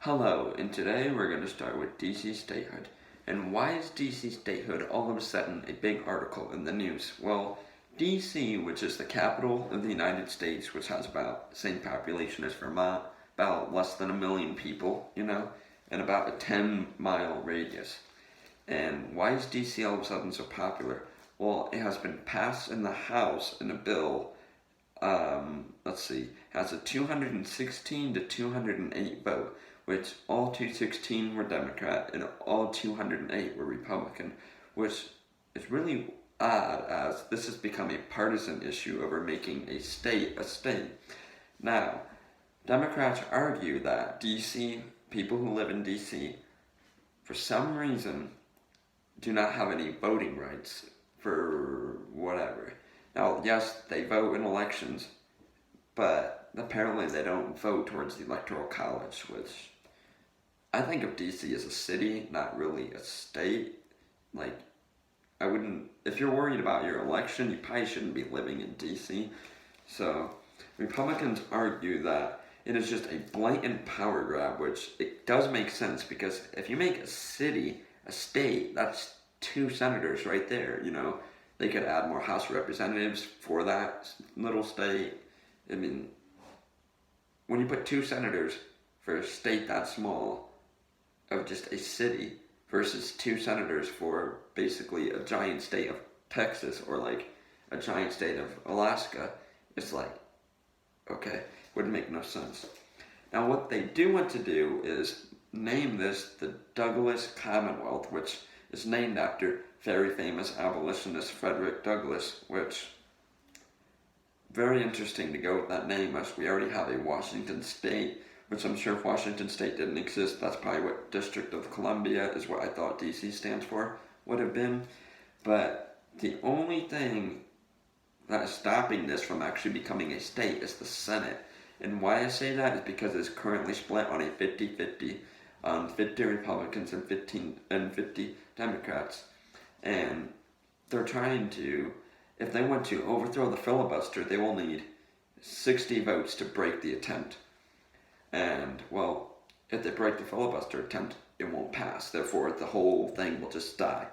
Hello, and today we're going to start with DC statehood. And why is DC statehood all of a sudden a big article in the news? Well, DC, which is the capital of the United States, which has about the same population as Vermont, about less than 1 million people, and about a 10-mile radius. And why is DC all of a sudden so popular? Well, it has been passed in the House in a bill. Has a 216 to 208 vote, which all 216 were Democrat and all 208 were Republican, which is really odd as this has become a partisan issue over making a state a state. Now, Democrats argue that DC, people who live in DC, for some reason, do not have any voting rights for whatever. Now, yes, they vote in elections, but apparently they don't vote towards the Electoral College, which I think of DC as a city, not really a state. If you're worried about your election, you probably shouldn't be living in DC. So, Republicans argue that it is just a blatant power grab, which it does make sense because if you make a city a state, that's 2 senators right there, They could add more House Representatives for that little state. I mean, when you put 2 senators for a state that small of just a city versus 2 senators for basically a giant state of Texas or like a giant state of Alaska, it's like, okay, wouldn't make no sense. Now what they do want to do is name this the Douglas Commonwealth, which is named after very famous abolitionist Frederick Douglass, which very interesting to go with that name as we already have a Washington State, which I'm sure if Washington State didn't exist, that's probably what District of Columbia is what I thought DC stands for would have been. But the only thing that is stopping this from actually becoming a state is the Senate. And why I say that is because it's currently split on a 50-50, 50 Republicans and 50 Democrats. And they're trying to, if they want to overthrow the filibuster, they will need 60 votes to break the attempt. And, well, if they break the filibuster attempt, it won't pass. Therefore, the whole thing will just die.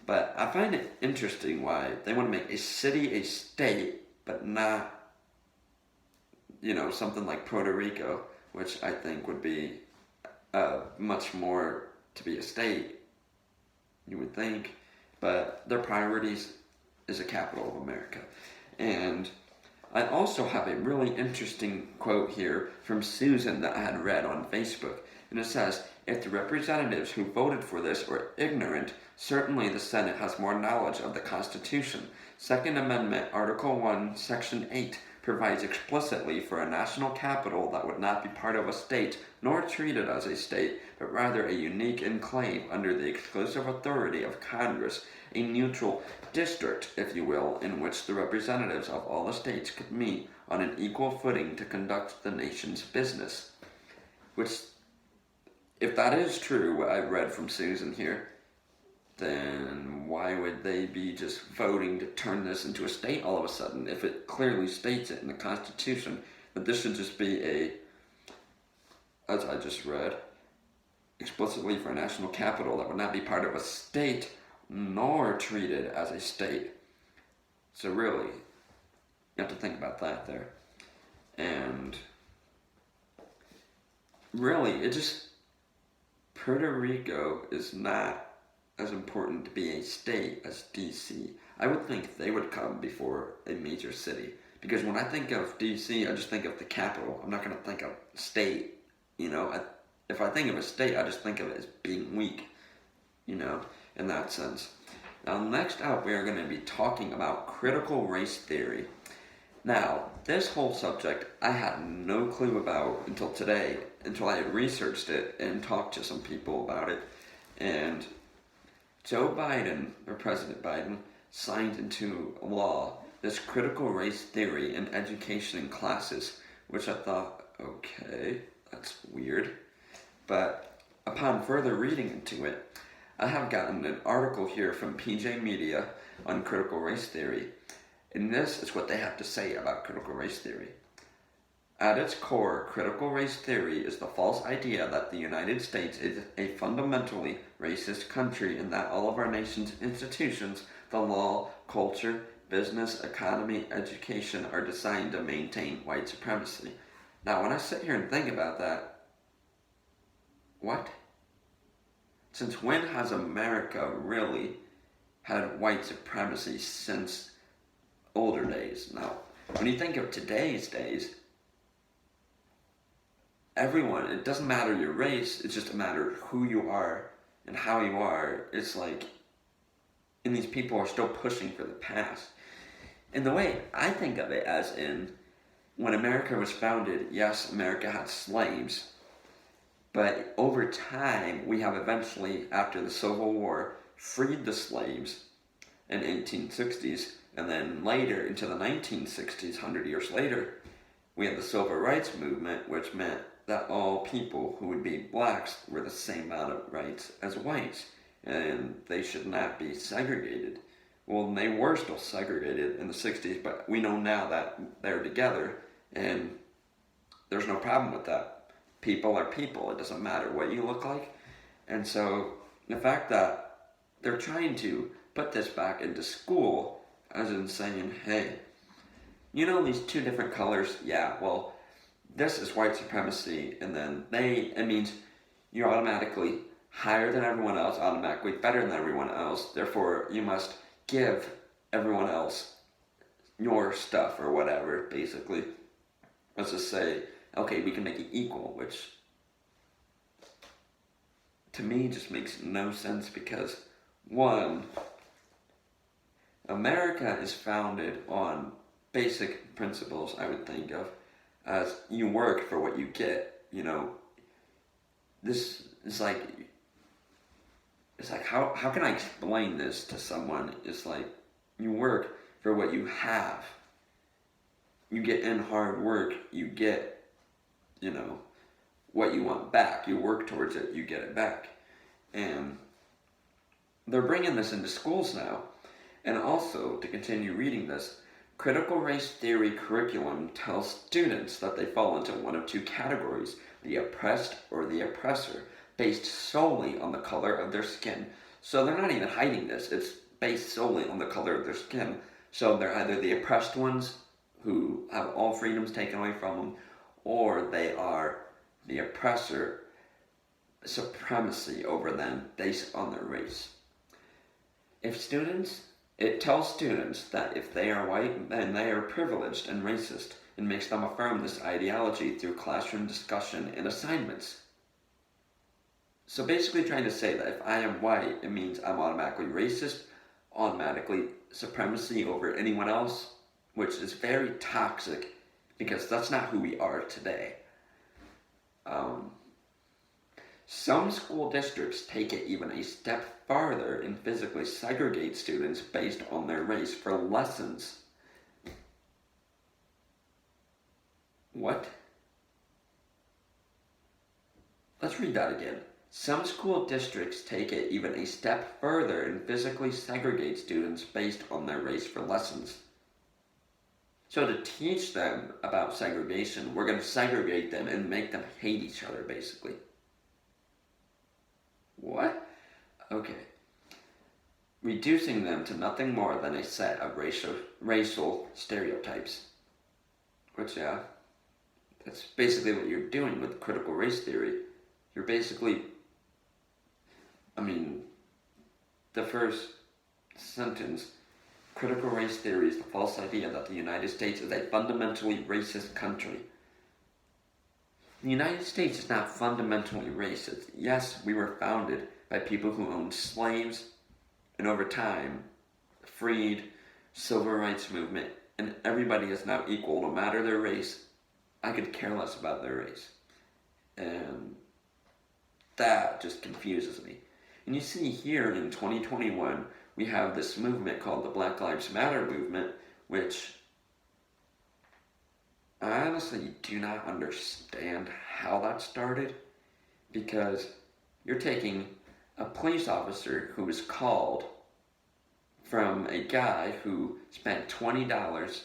But I find it interesting why they want to make a city a state, but not, something like Puerto Rico, which I think would be much more to be a state, you would think. But their priorities is a capital of America. And I also have a really interesting quote here from Susan that I had read on Facebook. And it says, if the representatives who voted for this were ignorant, certainly the Senate has more knowledge of the Constitution. Second Amendment, Article 1, Section 8, provides explicitly for a national capital that would not be part of a state, nor treated as a state, but rather a unique enclave under the exclusive authority of Congress, a neutral district, if you will, in which the representatives of all the states could meet on an equal footing to conduct the nation's business. Which, if that is true, what I've read from Susan here, then why would they be just voting to turn this into a state all of a sudden if it clearly states it in the Constitution that this should just be as I just read, explicitly for a national capital that would not be part of a state nor treated as a state. So really, you have to think about that there. And really, Puerto Rico is not as important to be a state as DC. I would think they would come before a major city. Because when I think of DC, I just think of the capital. I'm not going to think of state. If I think of a state, I just think of it as being weak, in that sense. Now, next up, we are going to be talking about critical race theory. Now, this whole subject I had no clue about until today, until I had researched it and talked to some people about it. And Joe Biden, or President Biden, signed into law this critical race theory in education and classes, which I thought, okay, that's weird. But upon further reading into it, I have gotten an article here from PJ Media on critical race theory. And this is what they have to say about critical race theory. At its core, critical race theory is the false idea that the United States is a fundamentally racist country and that all of our nation's institutions, the law, culture, business, economy, education, are designed to maintain white supremacy. Now, when I sit here and think about that, what? Since when has America really had white supremacy since older days? Now, when you think of today's days, everyone, it doesn't matter your race, it's just a matter of who you are and how you are. It's like, and these people are still pushing for the past. And the way I think of it, as in, when America was founded, yes, America had slaves, but over time, we have eventually, after the Civil War, freed the slaves in the 1860s, and then later, into the 1960s, 100 years later, we had the Civil Rights Movement, which meant that all people who would be blacks were the same amount of rights as whites, and they should not be segregated. Well, they were still segregated in the 60s, but we know now that they're together, and there's no problem with that. People are people, it doesn't matter what you look like. And so, the fact that they're trying to put this back into school, as in saying, hey, you know these two different colors? Yeah, well, this is white supremacy, and then it means you're automatically higher than everyone else, automatically better than everyone else, therefore you must give everyone else your stuff or whatever, basically. Let's just say, okay, we can make it equal, which to me just makes no sense because, one, America is founded on basic principles, I would think of, as you work for what you get. You know, this is like, it's like, how can I explain this to someone? It's like, you work for what you have. You get in hard work, you get, you know, what you want back. You work towards it, you get it back. And they're bringing this into schools now. And also, to continue reading this, critical race theory curriculum tells students that they fall into one of two categories, the oppressed or the oppressor, based solely on the color of their skin. So they're not even hiding this, it's based solely on the color of their skin. So they're either the oppressed ones, who have all freedoms taken away from them, or they are the oppressor, supremacy over them based on their race. It tells students that if they are white, then they are privileged and racist, and makes them affirm this ideology through classroom discussion and assignments. So basically trying to say that if I am white, it means I'm automatically racist, automatically supremacy over anyone else, which is very toxic because that's not who we are today. Some school districts take it even a step farther and physically segregate students based on their race for lessons. What? Let's read that again. Some school districts take it even a step further and physically segregate students based on their race for lessons. So to teach them about segregation, we're going to segregate them and make them hate each other, basically. What? Okay. Reducing them to nothing more than a set of racial stereotypes. Which, yeah, that's basically what you're doing with critical race theory. You're basically, the first sentence, critical race theory is the false idea that the United States is a fundamentally racist country. The United States is not fundamentally racist. Yes, we were founded by people who owned slaves, and over time, freed, civil rights movement, and everybody is now equal, no matter their race. I could care less about their race. And that just confuses me. And you see here in 2021, we have this movement called the Black Lives Matter movement, which I honestly do not understand how that started, because you're taking a police officer who was called from a guy who spent $20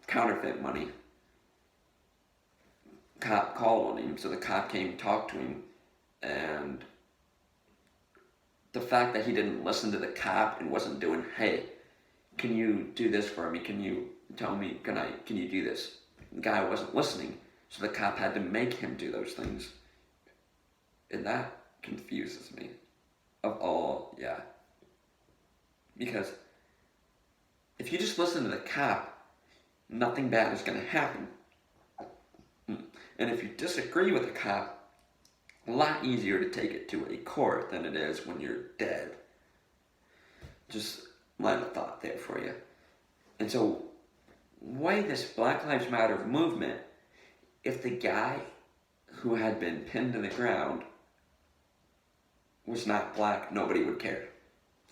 counterfeit money cop called on him, so the cop came, talked to him, and the fact that he didn't listen to the cop and wasn't doing, hey, can you do this for me? Can you tell me, can you do this? The guy wasn't listening, so the cop had to make him do those things. And that confuses me. Of all, yeah. Because if you just listen to the cop, nothing bad is going to happen. And if you disagree with the cop, a lot easier to take it to a court than it is when you're dead. Just line of thought there for you. And so, why this Black Lives Matter movement, if the guy who had been pinned to the ground was not black, nobody would care.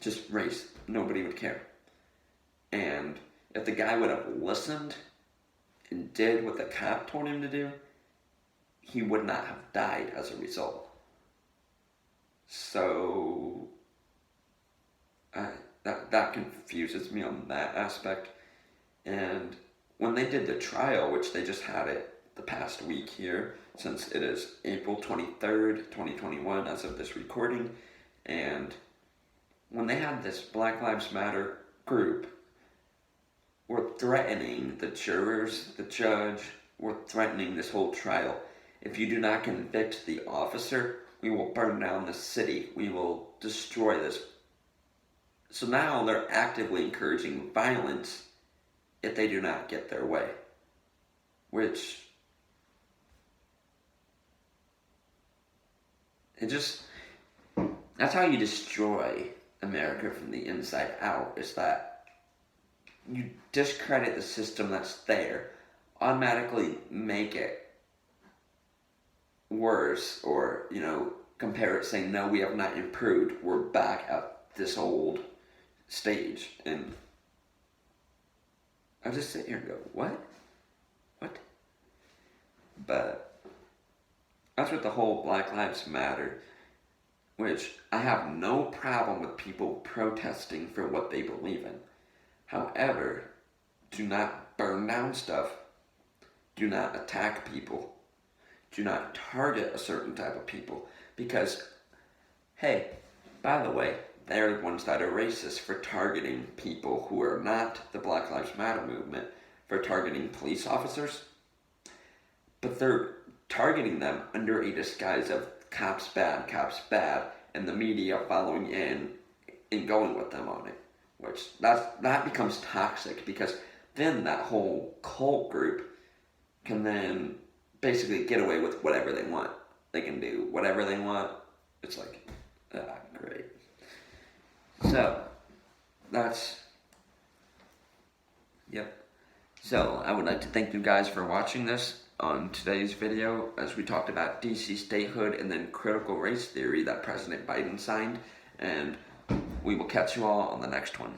Just race, nobody would care. And if the guy would have listened and did what the cop told him to do, he would not have died as a result. So, that confuses me on that aspect. And when they did the trial, which they just had it the past week here, since it is April 23rd, 2021, as of this recording, and when they had this Black Lives Matter group, were threatening the jurors, the judge, were threatening this whole trial. If you do not convict the officer, we will burn down the city. We will destroy this. So now they're actively encouraging violence if they do not get their way. Which, that's how you destroy America from the inside out, is that you discredit the system that's there, automatically make it worse, or, compare it, saying, no, we have not improved, we're back at this old stage. And I just sit here and go, what? But that's with the whole Black Lives Matter, which I have no problem with people protesting for what they believe in. However, do not burn down stuff, do not attack people, do not target a certain type of people, because, hey, by the way, they're the ones that are racist for targeting people who are not the Black Lives Matter movement, for targeting police officers, but they're targeting them under a disguise of cops bad, and the media following in and going with them on it, which that becomes toxic, because then that whole cult group can then basically get away with whatever they want. They can do whatever they want. It's like, great. So, yep. So, I would like to thank you guys for watching this on today's video, as we talked about DC statehood and then critical race theory that President Biden signed, and we will catch you all on the next one.